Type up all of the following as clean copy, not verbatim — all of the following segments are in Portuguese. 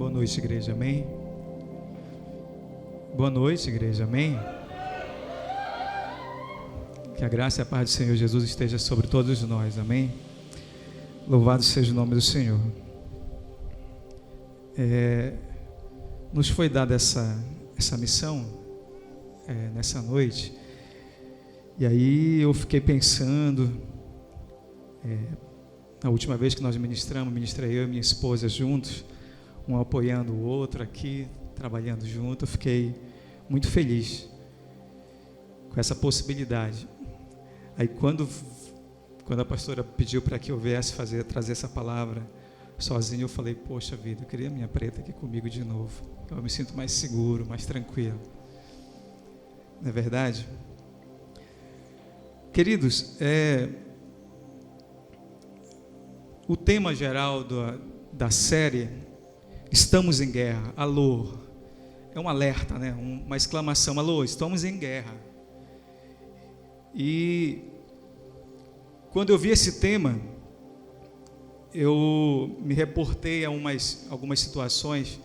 Boa noite, igreja, amém? Boa noite, igreja, amém? Que a graça e a paz do Senhor Jesus esteja sobre todos nós, amém? Louvado seja o nome do Senhor. Nos foi dada essa missão nessa noite, e aí eu fiquei pensando, na última vez que nós ministrei eu e minha esposa juntos, um apoiando o outro aqui, trabalhando junto. Eu fiquei muito feliz com essa possibilidade. Aí quando a pastora pediu para que eu viesse trazer essa palavra sozinho, eu falei, poxa vida, eu queria minha preta aqui comigo de novo. Eu me sinto mais seguro, mais tranquilo. Não é verdade? Queridos, o tema geral da série, estamos em guerra, alô, é um alerta, né? Uma exclamação, alô, estamos em guerra. E quando eu vi esse tema, eu me reportei a algumas situações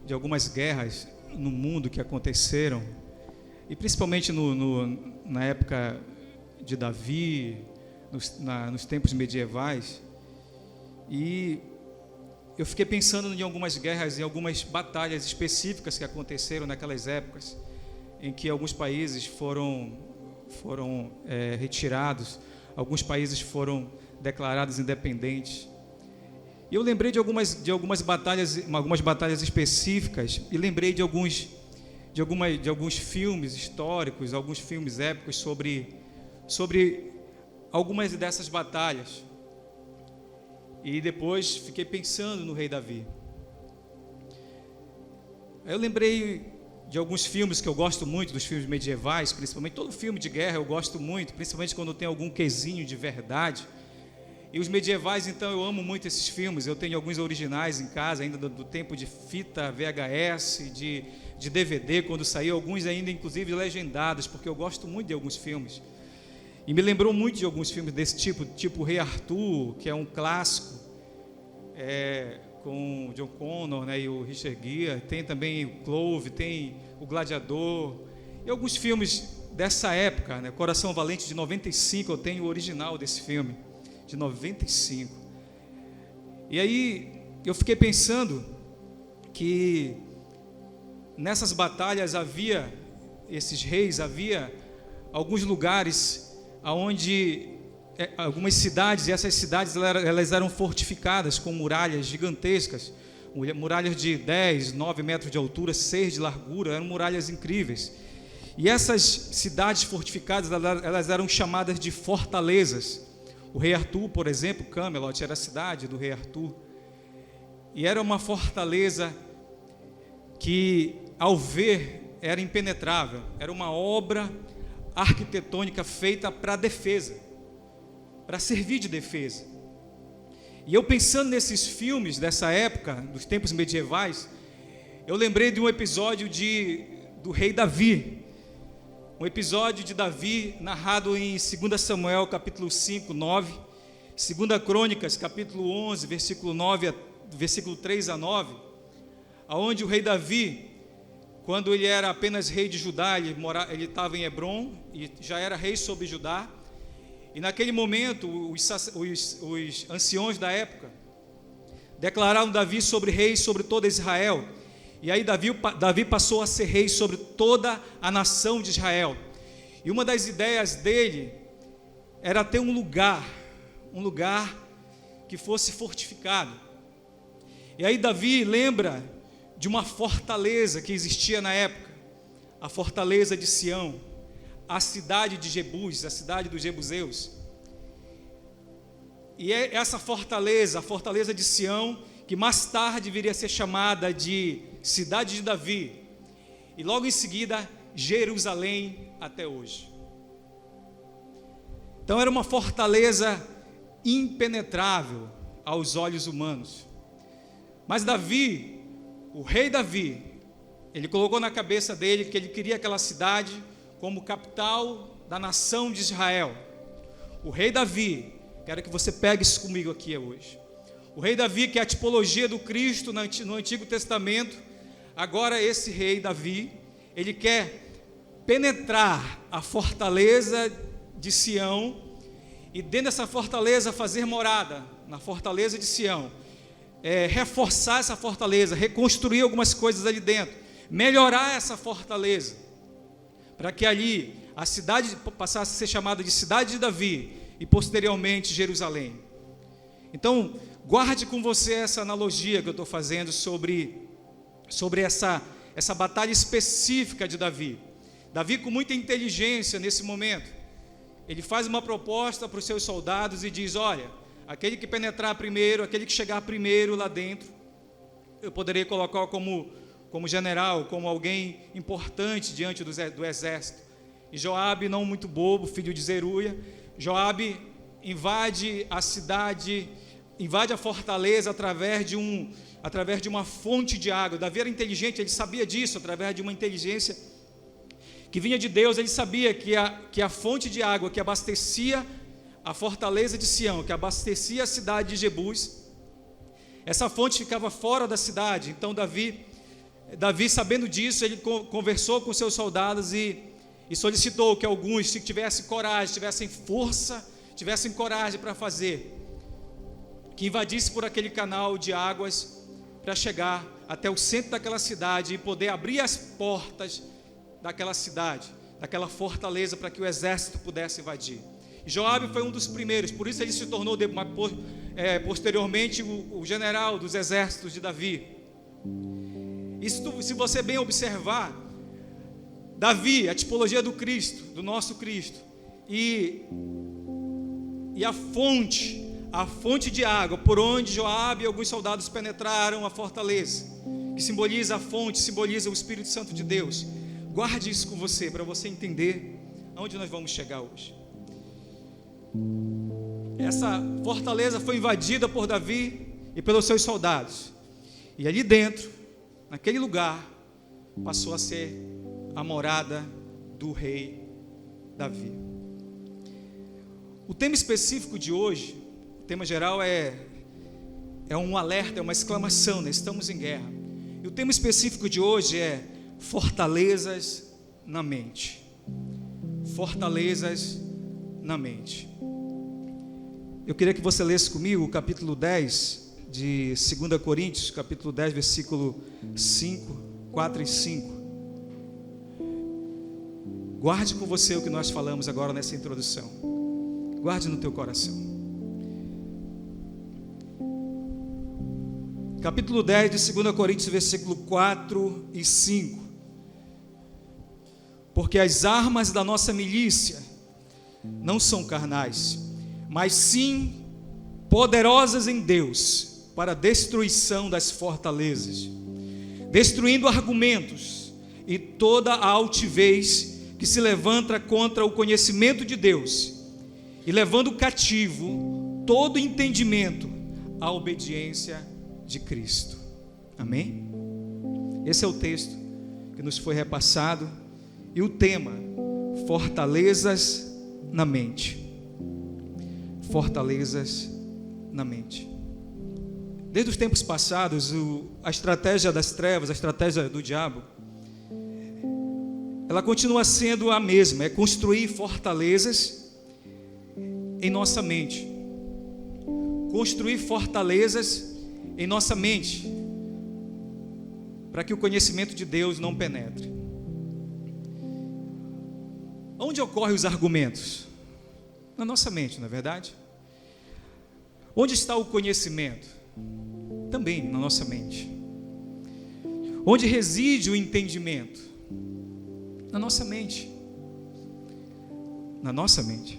de algumas guerras no mundo que aconteceram, e principalmente na época de Davi, nos tempos medievais, e eu fiquei pensando em algumas guerras, em algumas batalhas específicas que aconteceram naquelas épocas, em que alguns países foram retirados, alguns países foram declarados independentes. E eu lembrei de algumas batalhas específicas, e lembrei de alguns filmes históricos, alguns filmes épicos sobre algumas dessas batalhas. E depois fiquei pensando no rei Davi. Eu lembrei de alguns filmes que eu gosto muito, dos filmes medievais, principalmente. Todo filme de guerra eu gosto muito, principalmente quando tem algum quesinho de verdade. E os medievais, então, eu amo muito esses filmes. Eu tenho alguns originais em casa, ainda do tempo de fita VHS, de DVD, quando saiu, alguns ainda inclusive legendados, porque eu gosto muito de alguns filmes. E me lembrou muito de alguns filmes desse tipo Rei Arthur, que é um clássico, com o John Connor, né, e o Richard Gere. Tem também o Clove, tem o Gladiador, e alguns filmes dessa época, né? Coração Valente, de 95, eu tenho o original desse filme, de 95. E aí eu fiquei pensando que nessas batalhas havia esses reis, havia alguns lugares onde algumas cidades, e essas cidades elas eram fortificadas com muralhas gigantescas, muralhas de 10, 9 metros de altura, 6 de largura, eram muralhas incríveis. E essas cidades fortificadas, elas eram chamadas de fortalezas. O rei Arthur, por exemplo, Camelot era a cidade do rei Arthur, e era uma fortaleza que, ao ver, era impenetrável, era uma obra arquitetônica feita para defesa, para servir de defesa. E eu, pensando nesses filmes dessa época, dos tempos medievais, eu lembrei de um episódio do rei Davi, um episódio de Davi narrado em 2 Samuel capítulo 5, 9, 2 Crônicas capítulo 11, versículo 3 a 9, onde o rei Davi, quando ele era apenas rei de Judá, ele estava em Hebrom e já era rei sobre Judá. E naquele momento, os anciões da época declararam Davi sobre rei sobre toda Israel. E aí Davi passou a ser rei sobre toda a nação de Israel. E uma das ideias dele era ter um lugar que fosse fortificado. E aí Davi lembra de uma fortaleza que existia na época, a fortaleza de Sião, a cidade de Jebus, a cidade dos Jebuseus. E é essa fortaleza, a fortaleza de Sião, que mais tarde viria a ser chamada de cidade de Davi, e logo em seguida Jerusalém até hoje. Então era uma fortaleza impenetrável aos olhos humanos. Mas Davi, o rei Davi, ele colocou na cabeça dele que ele queria aquela cidade como capital da nação de Israel. O rei Davi, quero que você pegue isso comigo aqui hoje. O rei Davi, que é a tipologia do Cristo no Antigo Testamento, agora esse rei Davi, ele quer penetrar a fortaleza de Sião e dentro dessa fortaleza fazer morada, na fortaleza de Sião, reforçar essa fortaleza, reconstruir algumas coisas ali dentro, melhorar essa fortaleza, para que ali a cidade passasse a ser chamada de cidade de Davi e posteriormente Jerusalém. Então, guarde com você essa analogia que eu estou fazendo sobre essa batalha específica de Davi. Davi, com muita inteligência nesse momento, ele faz uma proposta para os seus soldados e diz: olha, aquele que penetrar primeiro, aquele que chegar primeiro lá dentro, eu poderei colocar como general, como alguém importante diante do exército. E Joabe, não muito bobo, filho de Zeruia, Joabe invade a cidade, invade a fortaleza através de uma fonte de água. Davi era inteligente, ele sabia disso, através de uma inteligência que vinha de Deus. Ele sabia que a fonte de água que abastecia a fortaleza de Sião, que abastecia a cidade de Jebus, essa fonte ficava fora da cidade. Então Davi, sabendo disso, ele conversou com seus soldados e solicitou que alguns, se tivessem coragem, tivessem força, tivessem coragem para fazer, que invadisse por aquele canal de águas para chegar até o centro daquela cidade e poder abrir as portas daquela cidade, daquela fortaleza, para que o exército pudesse invadir. E Joabe foi um dos primeiros, por isso ele se tornou posteriormente o general dos exércitos de Davi. E se você bem observar, Davi, a tipologia do Cristo, do nosso Cristo, e a fonte de água por onde Joabe e alguns soldados penetraram a fortaleza, que simboliza a fonte, simboliza o Espírito Santo de Deus. Guarde isso com você, para você entender aonde nós vamos chegar hoje. Essa fortaleza foi invadida por Davi e pelos seus soldados, e ali dentro, naquele lugar, passou a ser a morada do rei Davi. O tema específico de hoje, o tema geral é um alerta, é uma exclamação, né? Estamos em guerra. E o tema específico de hoje é fortalezas na mente. Fortalezas na mente. Eu queria que você lesse comigo o capítulo 10 de 2 Coríntios, capítulo 10, versículo 5, 4 e 5. Guarde com você o que nós falamos agora nessa introdução. Guarde no teu coração. Capítulo 10 de 2 Coríntios, versículo 4 e 5. Porque as armas da nossa milícia não são carnais, mas sim poderosas em Deus para a destruição das fortalezas, destruindo argumentos e toda a altivez que se levanta contra o conhecimento de Deus, e levando cativo todo entendimento à obediência de Cristo. Amém? Esse é o texto que nos foi repassado, e o tema: fortalezas na mente. Fortalezas na mente. Desde os tempos passados, a estratégia das trevas, a estratégia do diabo, ela continua sendo a mesma, é construir fortalezas em nossa mente. Construir fortalezas em nossa mente, para que o conhecimento de Deus não penetre. Onde ocorrem os argumentos? Na nossa mente, não é verdade? Onde está o conhecimento? Também na nossa mente. Onde reside o entendimento? Na nossa mente. Na nossa mente.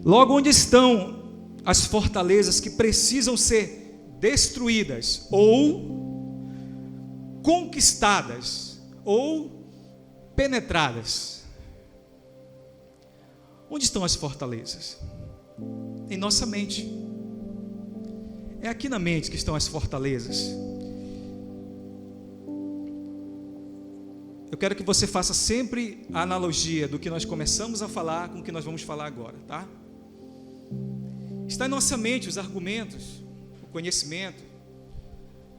Logo, onde estão as fortalezas que precisam ser destruídas ou conquistadas ou penetradas? Onde estão as fortalezas? Em nossa mente. É aqui na mente que estão as fortalezas. Eu quero que você faça sempre a analogia do que nós começamos a falar com o que nós vamos falar agora, tá? Está em nossa mente os argumentos, o conhecimento,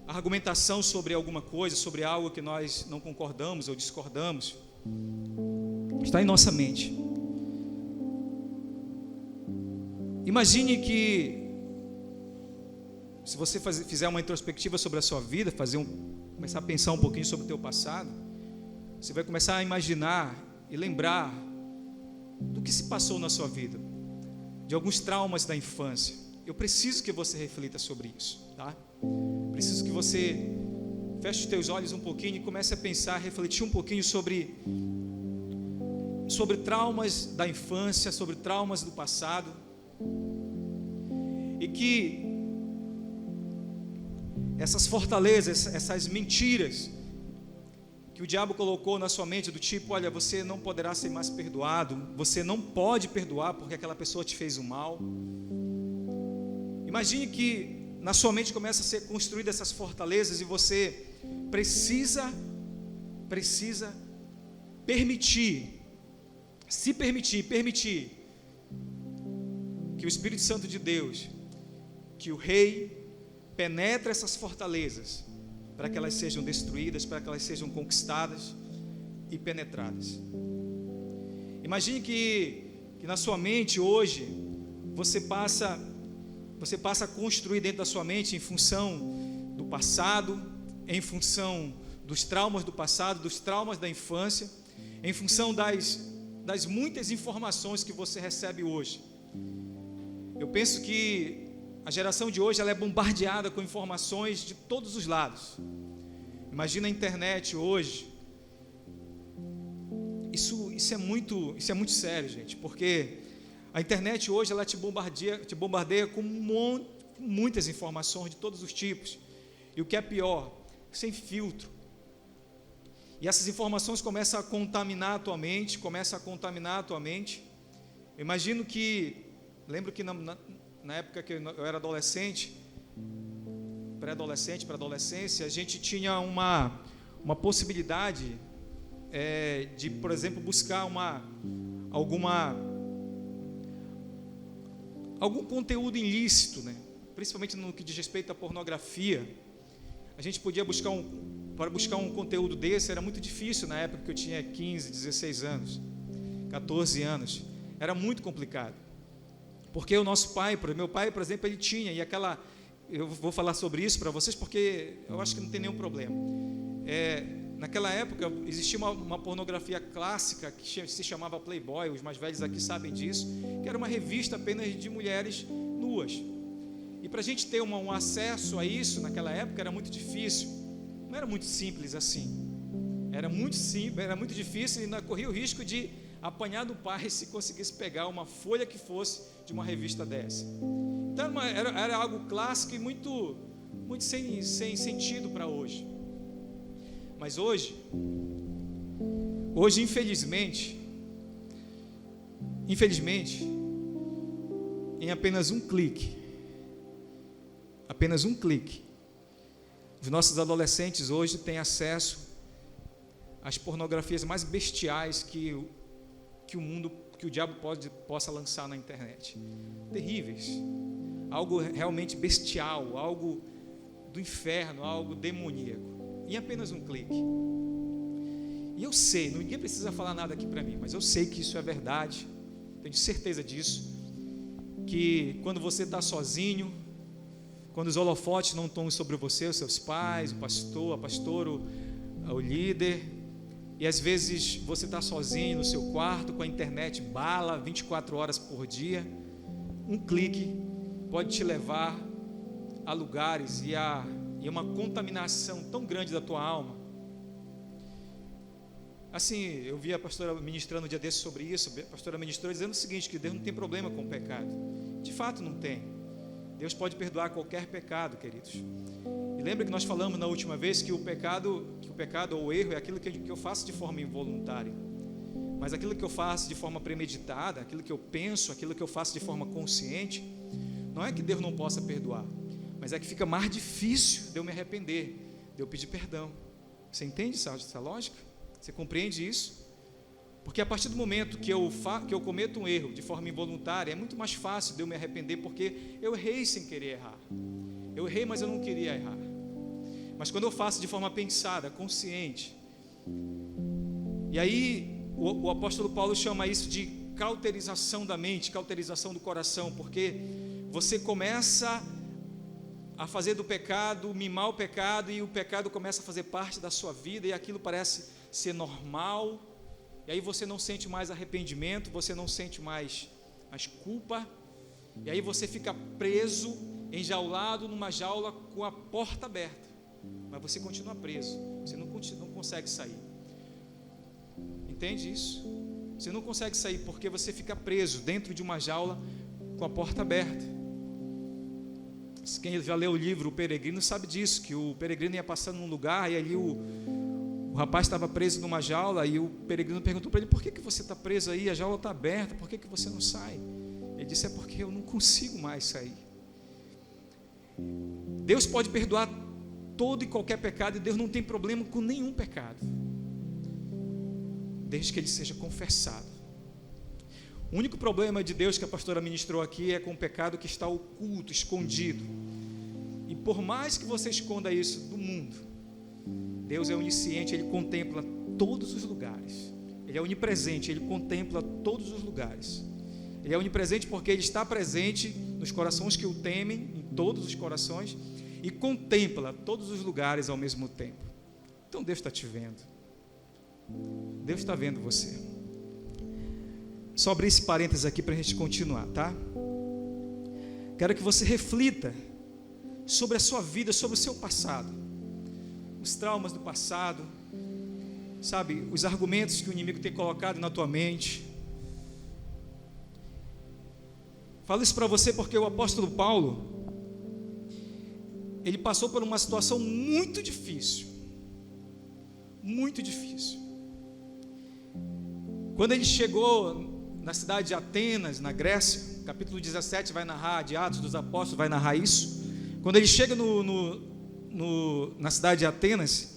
a argumentação sobre alguma coisa, sobre algo que nós não concordamos ou discordamos, está em nossa mente. Imagine que, se você fizer uma introspectiva sobre a sua vida, começar a pensar um pouquinho sobre o teu passado, você vai começar a imaginar e lembrar do que se passou na sua vida, de alguns traumas da infância. Eu preciso que você reflita sobre isso, tá? Preciso que você feche os teus olhos um pouquinho e comece a pensar, refletir um pouquinho sobre traumas da infância, sobre traumas do passado, e que essas fortalezas, essas mentiras que o diabo colocou na sua mente, do tipo, olha, você não poderá ser mais perdoado, você não pode perdoar porque aquela pessoa te fez o mal. Imagine que na sua mente começa a ser construída essas fortalezas e você precisa permitir que o Espírito Santo de Deus, que o Rei penetre essas fortalezas, para que elas sejam destruídas, para que elas sejam conquistadas e penetradas. Imagine que na sua mente hoje, você passa a construir dentro da sua mente, em função do passado, em função dos traumas do passado, dos traumas da infância, em função das muitas informações que você recebe hoje. Eu penso que a geração de hoje ela é bombardeada com informações de todos os lados. Imagina a internet hoje. Isso é muito sério, gente, porque a internet hoje ela te bombardeia com muitas informações de todos os tipos. E o que é pior, sem filtro. E essas informações começam a contaminar a tua mente, Eu imagino que, lembro que na época que eu era adolescente, pré-adolescente para adolescência, a gente tinha uma possibilidade de, por exemplo, buscar algum conteúdo ilícito, né? Principalmente no que diz respeito à pornografia. A gente podia para buscar um conteúdo desse, era muito difícil na época que eu tinha 15, 16 anos, 14 anos, era muito complicado, porque meu pai, por exemplo, ele tinha, eu vou falar sobre isso para vocês, porque eu acho que não tem nenhum problema. Naquela época existia uma pornografia clássica que se chamava Playboy, os mais velhos aqui sabem disso, que era uma revista apenas de mulheres nuas, e para a gente ter um acesso a isso naquela época era muito difícil, não era muito simples assim, era muito difícil, e ainda corria o risco de apanhar do pai se conseguisse pegar uma folha que fosse de uma revista dessa. Então era algo clássico e muito sem sentido para hoje. Mas hoje infelizmente, em apenas um clique, os nossos adolescentes hoje têm acesso às pornografias mais bestiais que o diabo possa lançar na internet. Terríveis. Algo realmente bestial, algo do inferno, algo demoníaco. Em apenas um clique. E eu sei, ninguém precisa falar nada aqui para mim, mas eu sei que isso é verdade, tenho certeza disso, que quando você está sozinho, quando os holofotes não estão sobre você, os seus pais, o pastor, a pastora, o líder, e às vezes você está sozinho no seu quarto, com a internet bala, 24 horas por dia, um clique pode te levar a lugares e uma contaminação tão grande da tua alma. Assim, eu vi a pastora ministrando um dia desses sobre isso, a pastora ministrou dizendo o seguinte, que Deus não tem problema com o pecado. De fato não tem. Deus pode perdoar qualquer pecado, queridos. E lembra que nós falamos na última vez que o pecado ou o erro é aquilo que eu faço de forma involuntária. Mas aquilo que eu faço de forma premeditada, aquilo que eu penso, aquilo que eu faço de forma consciente, não é que Deus não possa perdoar, mas é que fica mais difícil de eu me arrepender, de eu pedir perdão. Você entende essa lógica? Você compreende isso? Porque a partir do momento que eu cometo um erro de forma involuntária, é muito mais fácil de eu me arrepender, porque eu errei sem querer errar. Eu errei, mas eu não queria errar. Mas quando eu faço de forma pensada, consciente, e aí o apóstolo Paulo chama isso de cauterização da mente, cauterização do coração, porque você começa a fazer do pecado, mimar o pecado, e o pecado começa a fazer parte da sua vida, e aquilo parece ser normal, e aí você não sente mais arrependimento, você não sente mais culpa, e aí você fica preso, enjaulado numa jaula com a porta aberta, mas você continua preso, você não consegue sair. Entende isso? Você não consegue sair porque você fica preso dentro de uma jaula com a porta aberta. Quem já leu o livro O Peregrino sabe disso, que o peregrino ia passando num lugar e ali o rapaz estava preso numa jaula, e o peregrino perguntou para ele: por que você está preso aí? A jaula está aberta, por que você não sai? Ele disse: é porque eu não consigo mais sair. Deus pode perdoar todo e qualquer pecado, e Deus não tem problema com nenhum pecado, desde que ele seja confessado. O único problema de Deus que a pastora ministrou aqui é com o pecado que está oculto, escondido. E por mais que você esconda isso do mundo, Deus é onisciente, Ele contempla todos os lugares. Ele é onipresente, Ele contempla todos os lugares. Ele é onipresente porque Ele está presente nos corações que o temem, em todos os corações, e contempla todos os lugares ao mesmo tempo. Então Deus está te vendo. Deus está vendo você. Só abrir esse parênteses aqui para a gente continuar, tá? Quero que você reflita sobre a sua vida, sobre o seu passado, os traumas do passado, sabe, os argumentos que o inimigo tem colocado na tua mente. Falo isso para você porque o apóstolo Paulo, ele passou por uma situação muito difícil, muito difícil. Quando ele chegou na cidade de Atenas, na Grécia, capítulo 17 vai narrar, de Atos dos Apóstolos vai narrar isso. Quando ele chega na cidade de Atenas,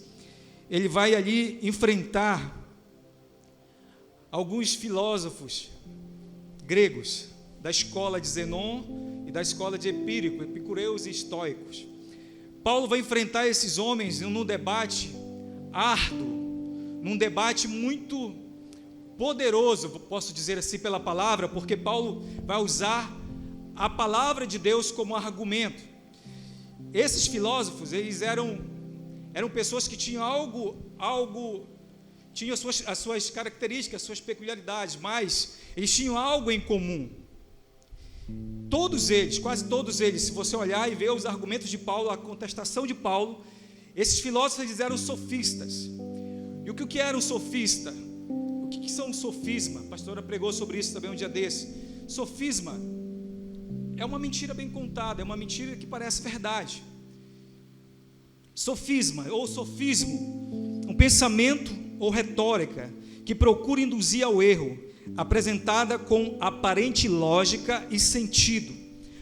ele vai ali enfrentar alguns filósofos gregos, da escola de Zenon e da escola de Epírico, epicureus e estoicos. Paulo vai enfrentar esses homens num debate árduo, num debate muito poderoso, posso dizer assim pela palavra, porque Paulo vai usar a palavra de Deus como argumento. Esses filósofos, eles eram pessoas que tinham tinham as suas características, as suas peculiaridades, mas eles tinham algo em comum. Todos eles, quase todos eles, se você olhar e ver os argumentos de Paulo, a contestação de Paulo, esses filósofos, eles eram sofistas. E o que era um sofista? O que são um sofisma? A pastora pregou sobre isso também um dia desse. Sofisma é uma mentira bem contada, é uma mentira que parece verdade. Sofisma ou sofismo, um pensamento ou retórica que procura induzir ao erro, apresentada com aparente lógica e sentido,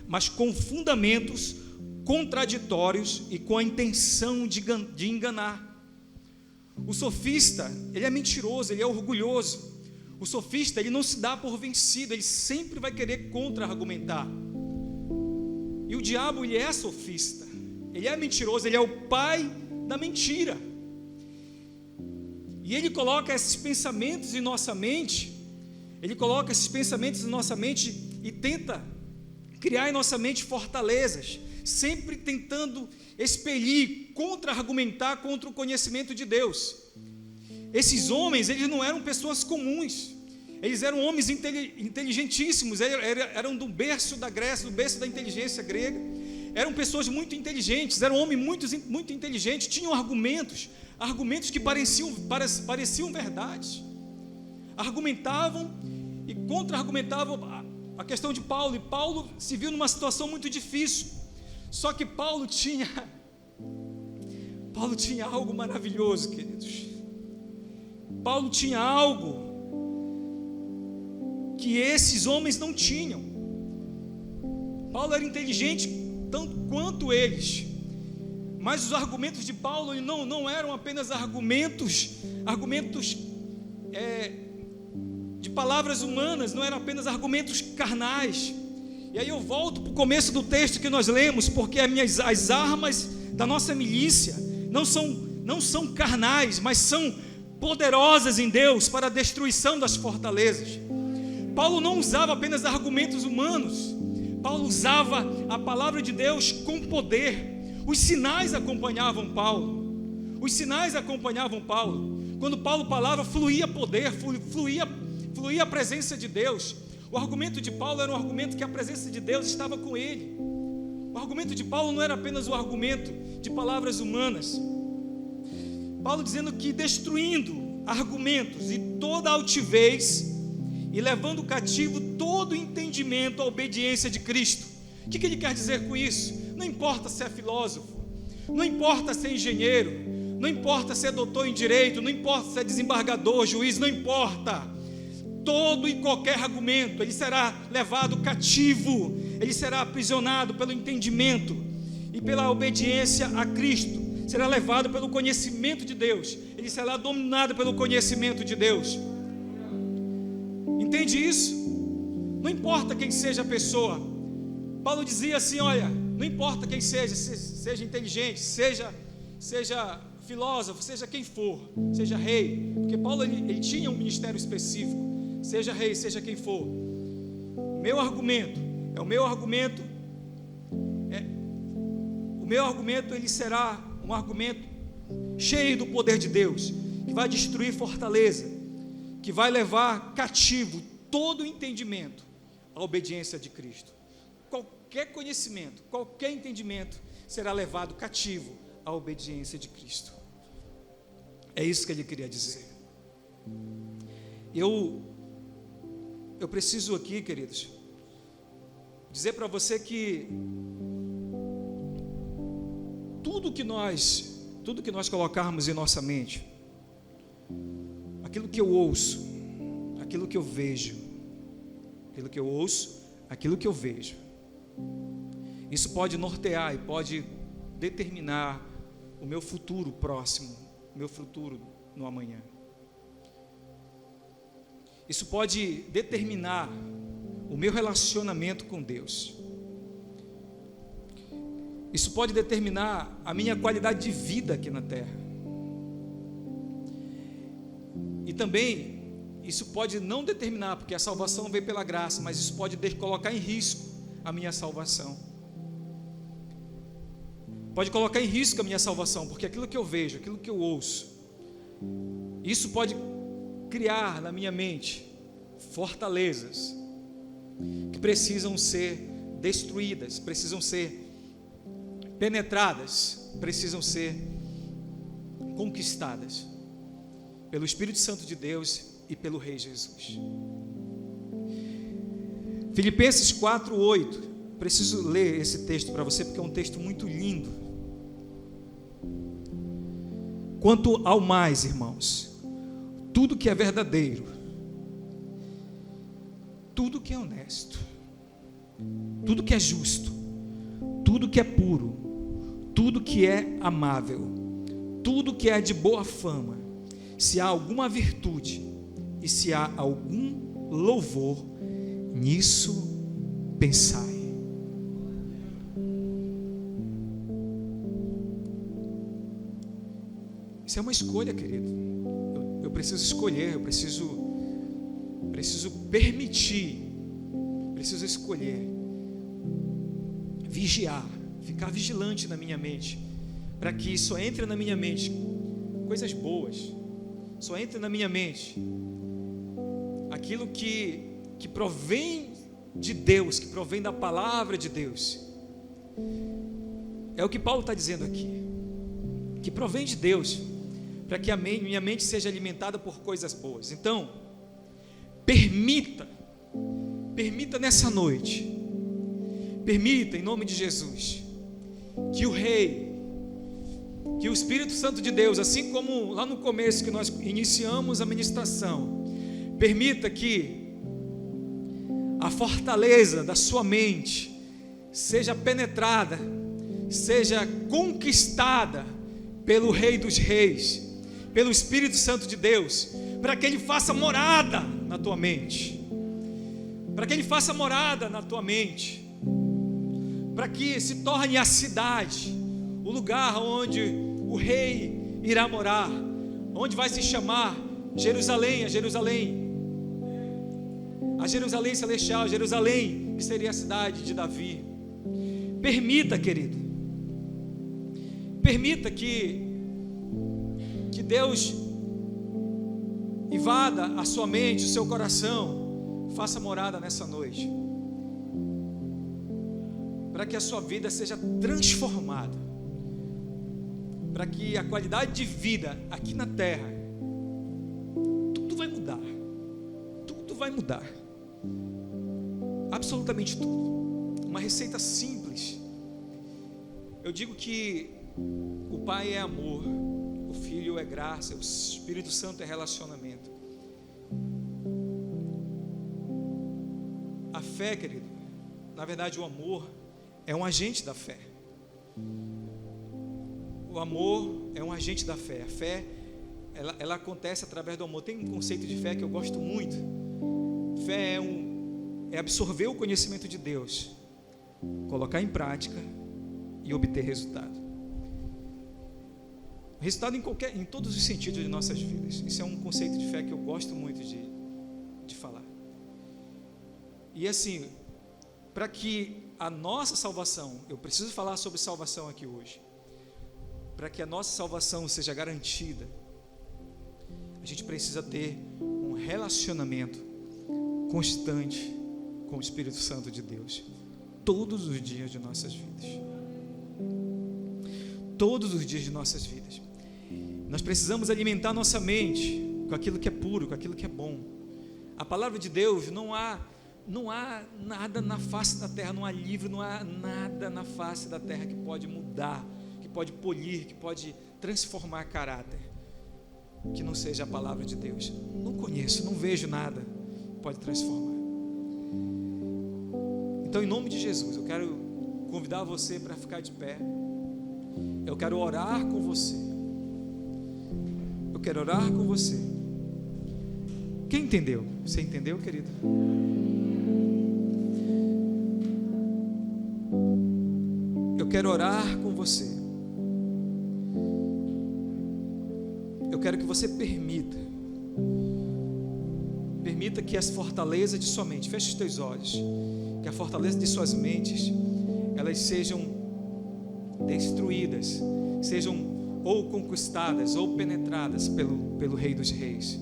mas com fundamentos contraditórios e com a intenção de enganar. O sofista, ele é mentiroso, ele é orgulhoso. O sofista, ele não se dá por vencido, ele sempre vai querer contra-argumentar. E o diabo, ele é sofista, ele é mentiroso, ele é o pai da mentira. E ele coloca esses pensamentos em nossa mente, e tenta criar em nossa mente fortalezas, sempre tentando expelir, contra-argumentar contra o conhecimento de Deus. Esses homens, eles não eram pessoas comuns, eles eram homens inteligentíssimos, eram do berço da Grécia, do berço da inteligência grega, eram pessoas muito inteligentes, eram homens muito inteligentes, tinham argumentos que pareciam verdades, argumentavam e contra-argumentavam a questão de Paulo, e Paulo se viu numa situação muito difícil. Só que Paulo tinha algo maravilhoso, queridos. Paulo tinha algo que esses homens não tinham. Paulo era inteligente tanto quanto eles, mas os argumentos de Paulo não eram apenas argumentos de palavras humanas, não eram apenas argumentos carnais. E aí eu volto para o começo do texto que nós lemos, porque as armas da nossa milícia não são carnais, mas são poderosas em Deus para a destruição das fortalezas. Paulo não usava apenas argumentos humanos, Paulo usava a palavra de Deus com poder. Os sinais acompanhavam Paulo. Quando Paulo falava, fluía poder, fluía a presença de Deus. O argumento de Paulo era um argumento que a presença de Deus estava com ele. O argumento de Paulo não era apenas o argumento de palavras humanas. Paulo dizendo que destruindo argumentos e toda altivez e levando cativo todo entendimento à obediência de Cristo. O que ele quer dizer com isso? Não importa se é filósofo, não importa se é engenheiro, não importa se é doutor em direito, não importa se é desembargador, juiz, não importa. Todo e qualquer argumento, ele será levado cativo, ele será aprisionado pelo entendimento e pela obediência a Cristo, será levado pelo conhecimento de Deus, ele será dominado pelo conhecimento de Deus. Entende isso? Não importa quem seja a pessoa. Paulo dizia assim, olha, não importa quem seja inteligente, seja filósofo, seja quem for, seja rei, porque Paulo ele tinha um ministério específico. Seja rei, seja quem for. O meu argumento ele será um argumento cheio do poder de Deus, que vai destruir fortaleza, que vai levar cativo todo o entendimento à obediência de Cristo. Qualquer conhecimento, qualquer entendimento será levado cativo à obediência de Cristo. É isso que ele queria dizer. Eu preciso aqui, queridos, dizer para você que tudo que nós colocarmos em nossa mente, aquilo que eu ouço, aquilo que eu vejo, isso pode nortear e pode determinar o meu futuro próximo, o meu futuro no amanhã. Isso pode determinar o meu relacionamento com Deus. Isso pode determinar a minha qualidade de vida aqui na terra. E também, isso pode não determinar, porque a salvação vem pela graça, mas isso pode colocar em risco a minha salvação. Pode colocar em risco a minha salvação, porque aquilo que eu vejo, aquilo que eu ouço, isso pode criar na minha mente fortalezas que precisam ser destruídas, precisam ser penetradas, precisam ser conquistadas pelo Espírito Santo de Deus e pelo Rei Jesus. Filipenses 4:8. Preciso ler esse texto para você porque é um texto muito lindo. Quanto ao mais, irmãos, tudo que é verdadeiro, tudo que é honesto, tudo que é justo, tudo que é puro, tudo que é amável, tudo que é de boa fama, se há alguma virtude e se há algum louvor, nisso pensai. Isso é uma escolha, querido. Eu preciso escolher, eu preciso permitir, preciso escolher, vigiar, ficar vigilante na minha mente, para que só entre na minha mente coisas boas, só entre na minha mente aquilo que provém de Deus, que provém da palavra de Deus. É o que Paulo está dizendo aqui, que provém de Deus, para que a minha mente seja alimentada por coisas boas. Então, permita nessa noite, permita em nome de Jesus, que o Rei, que o Espírito Santo de Deus, assim como lá no começo que nós iniciamos a ministração, permita que a fortaleza da sua mente seja penetrada, seja conquistada pelo Rei dos Reis, pelo Espírito Santo de Deus, para que Ele faça morada na tua mente. para que Ele faça morada na tua mente, para que se torne a cidade, o lugar onde o Rei irá morar, onde vai se chamar Jerusalém, a Jerusalém celestial, Jerusalém, que seria a cidade de Davi. Permita, querido, permita que Deus invada a sua mente, o seu coração, faça morada nessa noite, para que a sua vida seja transformada, para que a qualidade de vida aqui na terra, tudo vai mudar, absolutamente tudo. Uma receita simples. Eu digo que o Pai é amor, o Filho é graça, o Espírito Santo é relacionamento. A fé, querido, na verdade o amor é um agente da fé. O amor é um agente da fé. A fé, ela acontece através do amor. Tem um conceito de fé que eu gosto muito. Fé é absorver o conhecimento de Deus, colocar em prática e obter resultado. Resultado em todos os sentidos de nossas vidas. Isso é um conceito de fé que eu gosto muito de falar. E assim, para que a nossa salvação, eu preciso falar sobre salvação aqui hoje, para que a nossa salvação seja garantida, a gente precisa ter um relacionamento constante com o Espírito Santo de Deus, todos os dias de nossas vidas. Todos os dias de nossas vidas. Nós precisamos alimentar nossa mente com aquilo que é puro, com aquilo que é bom. A palavra de Deus, não há nada na face da terra, não há livro, não há nada na face da terra que pode mudar, que pode polir, que pode transformar caráter, que não seja a palavra de Deus. Não conheço, não vejo nada que pode transformar. Então, em nome de Jesus, eu quero convidar você para ficar de pé. Eu quero orar com você. Eu quero orar com você. Quem entendeu? Você entendeu, querido? Eu quero orar com você. Eu quero que você permita que as fortalezas de sua mente, feche os teus olhos, que a fortaleza de suas mentes, elas sejam destruídas, sejam ou conquistadas ou penetradas pelo Rei dos Reis.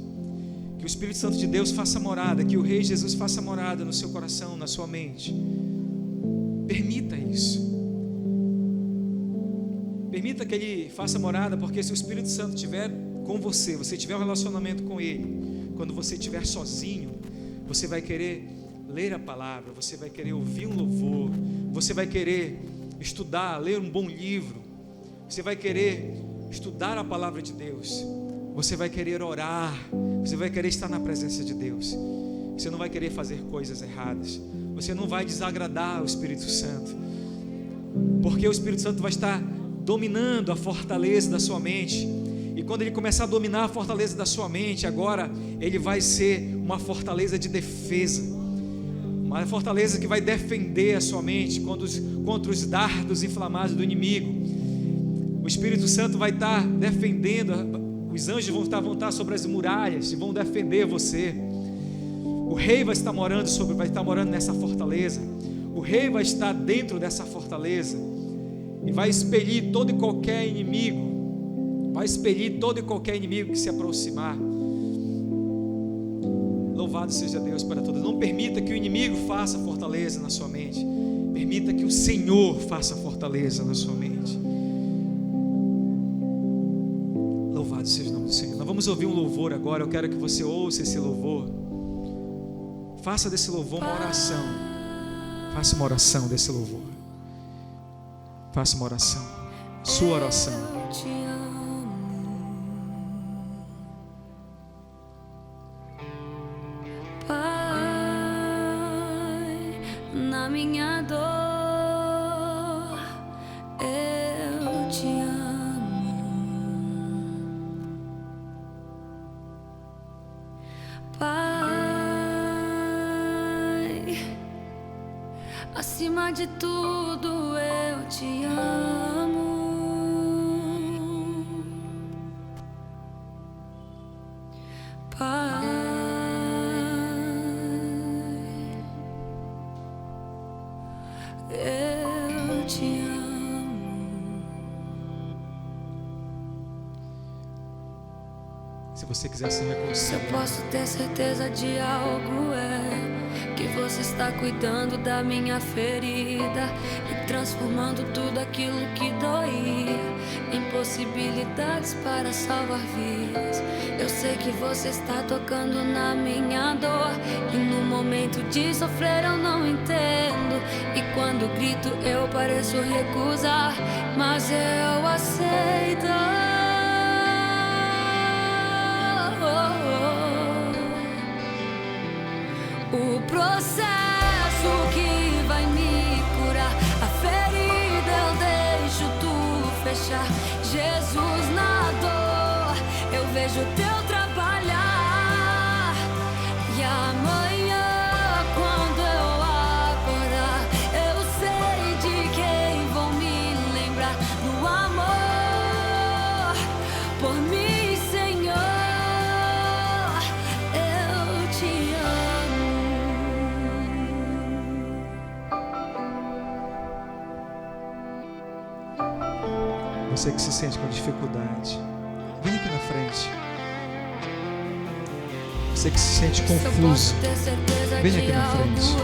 Que o Espírito Santo de Deus faça morada, que o Rei Jesus faça morada no seu coração, na sua mente. Permita isso. Permita que Ele faça morada, porque se o Espírito Santo estiver com você, você tiver um relacionamento com Ele, quando você estiver sozinho, você vai querer ler a palavra, você vai querer ouvir um louvor, você vai querer estudar, ler um bom livro, você vai querer estudar a palavra de Deus, você vai querer orar, você vai querer estar na presença de Deus, você não vai querer fazer coisas erradas, você não vai desagradar o Espírito Santo, porque o Espírito Santo vai estar dominando a fortaleza da sua mente. E quando ele começar a dominar a fortaleza da sua mente, agora ele vai ser uma fortaleza de defesa, uma fortaleza que vai defender a sua mente contra os dardos inflamados do inimigo. O Espírito Santo vai estar defendendo, os anjos vão estar sobre as muralhas e vão defender você. O Rei vai estar morando nessa fortaleza. O Rei vai estar dentro dessa fortaleza e vai expelir todo e qualquer inimigo. Vai expelir todo e qualquer inimigo que se aproximar. Louvado seja Deus para todos. Não permita que o inimigo faça fortaleza na sua mente. Permita que o Senhor faça fortaleza na sua mente. Louvado seja o nome do Senhor. Nós vamos ouvir um louvor agora. Eu quero que você ouça esse louvor. Faça desse louvor uma oração. Faça uma oração desse louvor. Faça uma oração. Sua oração. Na minha dor, eu te amo, Pai. acima de tudo eu te amo. Pai, eu te amo. Se você quiser se Se eu reconciliar, posso ter certeza de algo é que você está cuidando da minha ferida e transformando tudo aquilo que doía em possibilidades para salvar vidas. Eu sei que você está tocando na minha dor e no momento de sofrer eu não entendo. E quando grito eu pareço recusar, mas eu aceito. O processo que vai me curar, a ferida eu deixo tu fechar. Jesus na dor, eu vejo teu trabalhar. E amanhã quando eu acordar, eu sei de quem vou me lembrar. Do amor por mim, Senhor, eu te amo. você que se sente com dificuldade, vem aqui na frente. Você que se sente confuso, vem aqui na frente.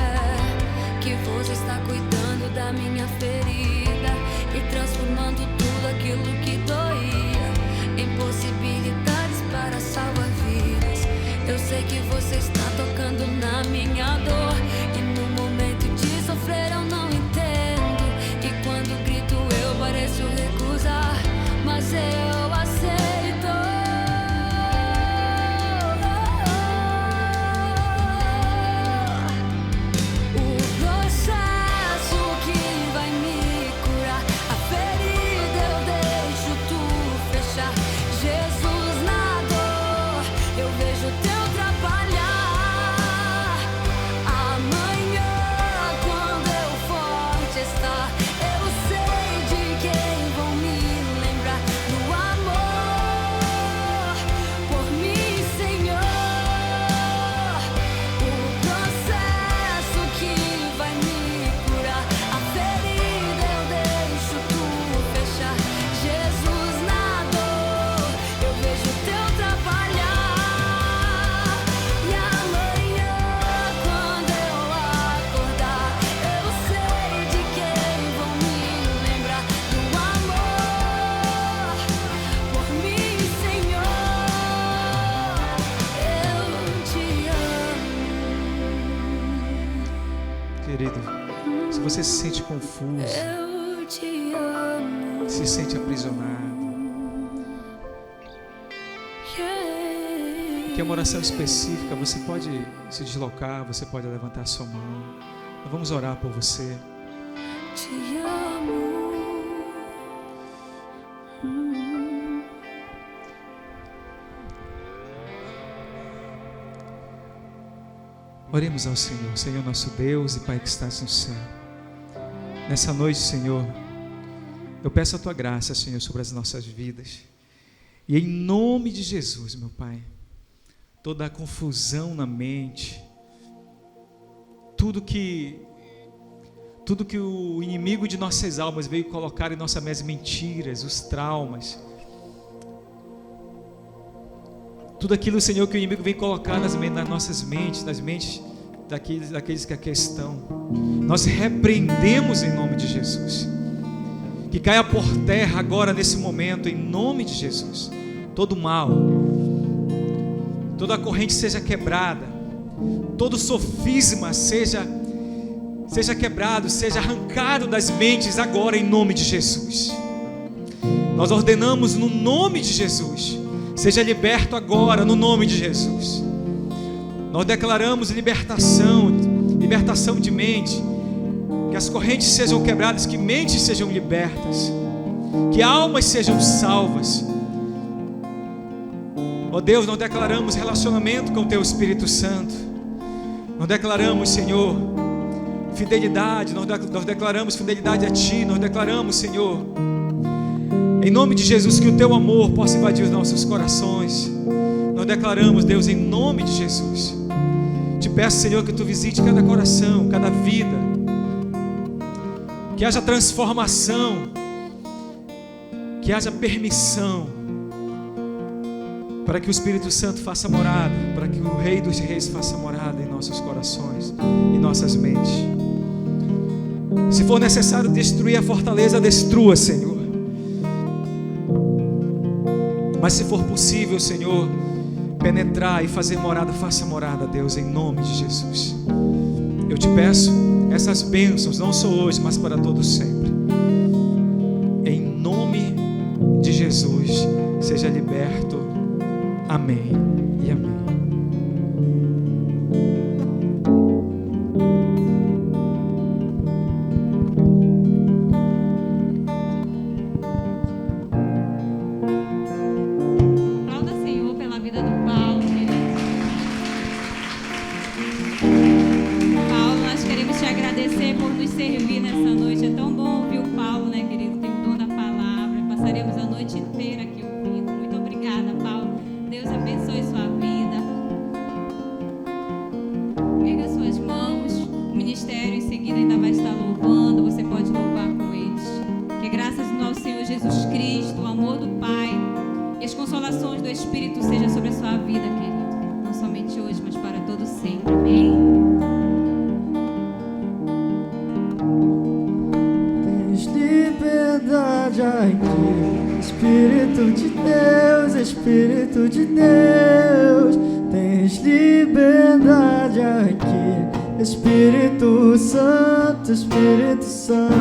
Que você está cuidando da minha ferida e transformando tudo aquilo que doía em possibilidades para salvar vidas. Eu sei que você está tocando na minha dor e no momento de sofrer eu não entendo. E quando grito eu pareço recusar, mas eu aceito. Querido, se você se sente confuso, Eu te amo. se sente aprisionado, que é uma oração específica, você pode se deslocar, você pode levantar sua mão. Nós vamos orar por você. Te amo. Oremos ao Senhor. Senhor nosso Deus e Pai que estás no céu, nessa noite, Senhor, eu peço a Tua graça, Senhor, sobre as nossas vidas, e em nome de Jesus, meu Pai, toda a confusão na mente, tudo que o inimigo de nossas almas veio colocar em nossa mesa, mentiras, os traumas, tudo aquilo, Senhor, que o inimigo vem colocar nas nossas mentes, nas mentes daqueles que aqui estão, nós repreendemos em nome de Jesus. Que caia por terra agora, nesse momento, em nome de Jesus. Todo mal, toda a corrente seja quebrada, todo sofisma seja quebrado, seja arrancado das mentes agora, em nome de Jesus. Nós ordenamos no nome de Jesus. Seja liberto agora, no nome de Jesus. Nós declaramos libertação de mente. Que as correntes sejam quebradas, que mentes sejam libertas, que almas sejam salvas. Ó Deus, nós declaramos relacionamento com o Teu Espírito Santo. Nós declaramos, Senhor, fidelidade, nós declaramos fidelidade a Ti, nós declaramos, Senhor, em nome de Jesus, que o Teu amor possa invadir os nossos corações. Nós declaramos, Deus, em nome de Jesus. Te peço, Senhor, que Tu visite cada coração, cada vida, que haja transformação, que haja permissão, para que o Espírito Santo faça morada, para que o Rei dos Reis faça morada em nossos corações, em nossas mentes. Se for necessário destruir a fortaleza, destrua, Senhor. Mas se for possível, Senhor, penetrar e fazer morada, faça morada, Deus, em nome de Jesus. Eu te peço essas bênçãos, não só hoje, mas para todos sempre. Em nome de Jesus, seja liberto. Amém e amém. Aplauda, Senhor, pela vida do Paulo, querido. Paulo, nós queremos te agradecer por nos servir nessa noite. É tão bom ouvir o Paulo, né, querido? Tem o dom da palavra. Passaremos a noite inteira aqui ouvindo. Muito obrigada, Paulo. Deus abençoe sua vida. Erga suas mãos. O ministério em seguida ainda vai estar louvando. Você pode louvar com eles. Que graças ao nosso Senhor Jesus Cristo, o amor do Pai e as consolações do Espírito seja sobre a sua vida, querido. Não somente hoje, mas para todo sempre. Amém. Tens liberdade aqui, Espírito de Deus, Espírito de Deus. Tens liberdade aqui, Espírito Santo, Espírito Santo.